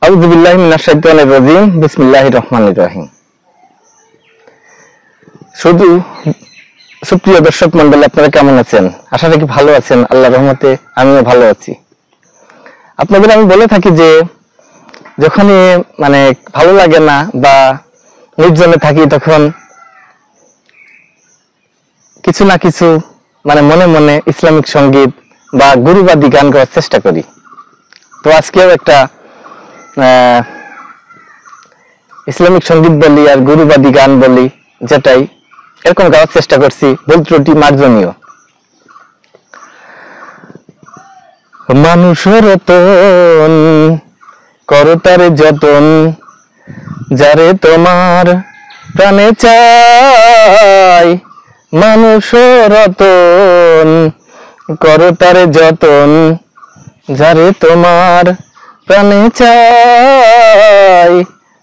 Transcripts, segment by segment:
আউযুবিল্লাহি মিনাশ শাইতানির রাজিম। বিসমিল্লাহির রহমানির রহিম। শুধু সুপ্রিয় দর্শক মণ্ডলী, আপনারা কেমন আছেন? আশা রাখি ভালো আছেন। আল্লাহর রহমতে আমিও ভালো আছি। আপনাদের আমি বলে থাকি যে যখনই ভালো লাগে না বা নির্জনে থাকি, তখন কিছু না কিছু মনে মনে ইসলামিক সঙ্গীত বা গুরুবাদী গান গাওয়ার চেষ্টা করি। তো আজকেও একটা ইসলামিক সঙ্গীত বলি আর গুরুবাদী গান বলি, যেটাই এরকম গাওয়ার চেষ্টা করছি, ভুল ত্রুটি মার্জনীয়। মানুষের রতন করো তারে যতন, যারে তোমার প্রাণে চাই। মানুষের রতন করো তারে যতন, যারে তোমার প্রাণে চাই।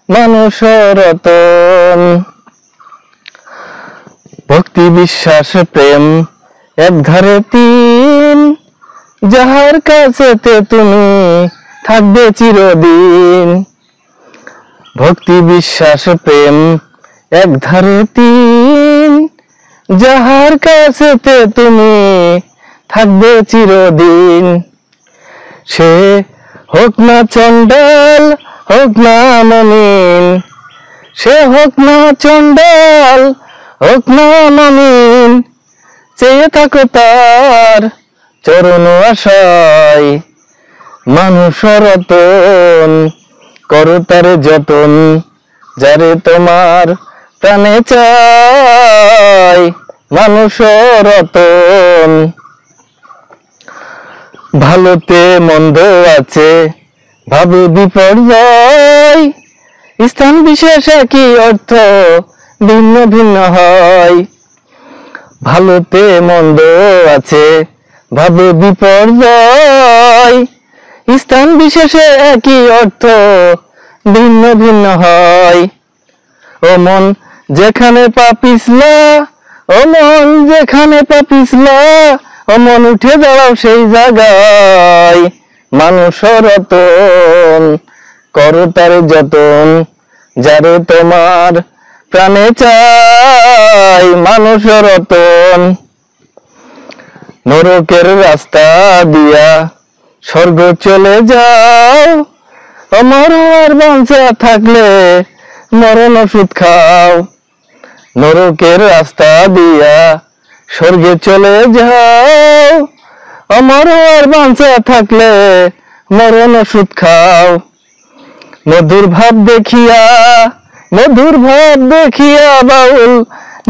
মানুষের রতন ভক্তি বিশ্বাস প্রেম এক ধারে তিন, যাহার কাছেতে তুমি থাকবে চিরদিন। ভক্তি বিশ্বাস প্রেম এক ধারে তিন, যাহার কাছেতে তুমি থাকবে চিরদিন। সে হোক না চণ্ডাল হোক না মমিন, সে হোক না চণ্ডাল হোক না মমিন, চেয়ে থাকো তার চরণ আশায়। মানুষের রতন করো তারে যতন, যারে তোমার প্রাণে চাই। মানুষের রতন ভালোতে মন্দ আছে ভাবে বিপর্যয়, স্থান বিশেষ একই অর্থ ভিন্ন ভিন্ন হয়। ভালোতে মন্দ আছে ভাবে বিপর্যয়, স্থান বিশেষে একই অর্থ ভিন্ন ভিন্ন হয়। ও মন যেখানে পা পিছলা, ও মন যেখানে পা পিছলা, ও মন উঠে দাঁড়াও সেই জায়গায়। মানুষের রতন করো তারে যতন, যারে তোমার প্রাণে চাই। মানুষের রতন নরকের রাস্তা দিয়া স্বর্গ চলে যাও, অমর হওয়ার বাঞ্ছা থাকলে মরণ ওষুধ খাও। নরকের রাস্তা দিয়া স্বর্গে চলে যাও, অমর হওয়ার বাঞ্ছা থাকলে মরণ ওষুধ খাও। মধুর ভাব দেখিয়া মধুর ভাব দেখিয়া বাউল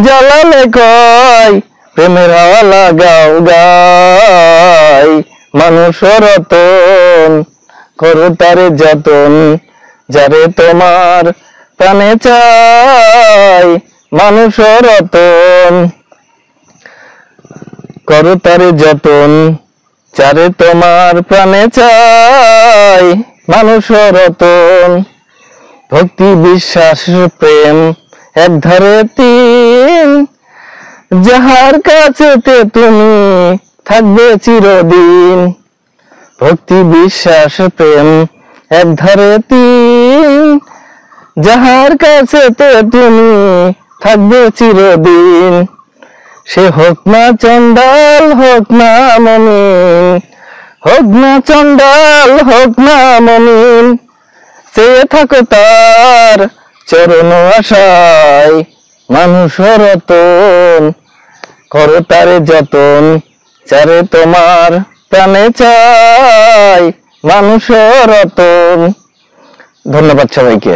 জালালে কয়, প্রেমের হাওয়া লাগাও গায়। মানুষের রতন করো তারে যতন, যারে তোমার প্রাণে চাই। মানুষের রতন করো তারে যতন, যারে তোমার প্রাণে চাই। মানুষের রতন ভক্তি বিশ্বাস প্রেম এক ধারে তিন, যাহার কাছেতে তুমি থাকবে চিরদিন। ভক্তি বিশ্বাস প্রেম এক ধারে তিন, যাহার কাছেতে তুমি থাকবে চিরদিন। সে হোক না চণ্ডাল হোক না মমিন, হোক না চণ্ডাল হোক না মমিন, চেয়ে থাকো তার চরণ আশায়। মানুষের রতন করো তারে যতন, যারে তোমার প্রাণে চাই। মানুষের রতন। ধন্যবাদ সবাইকে।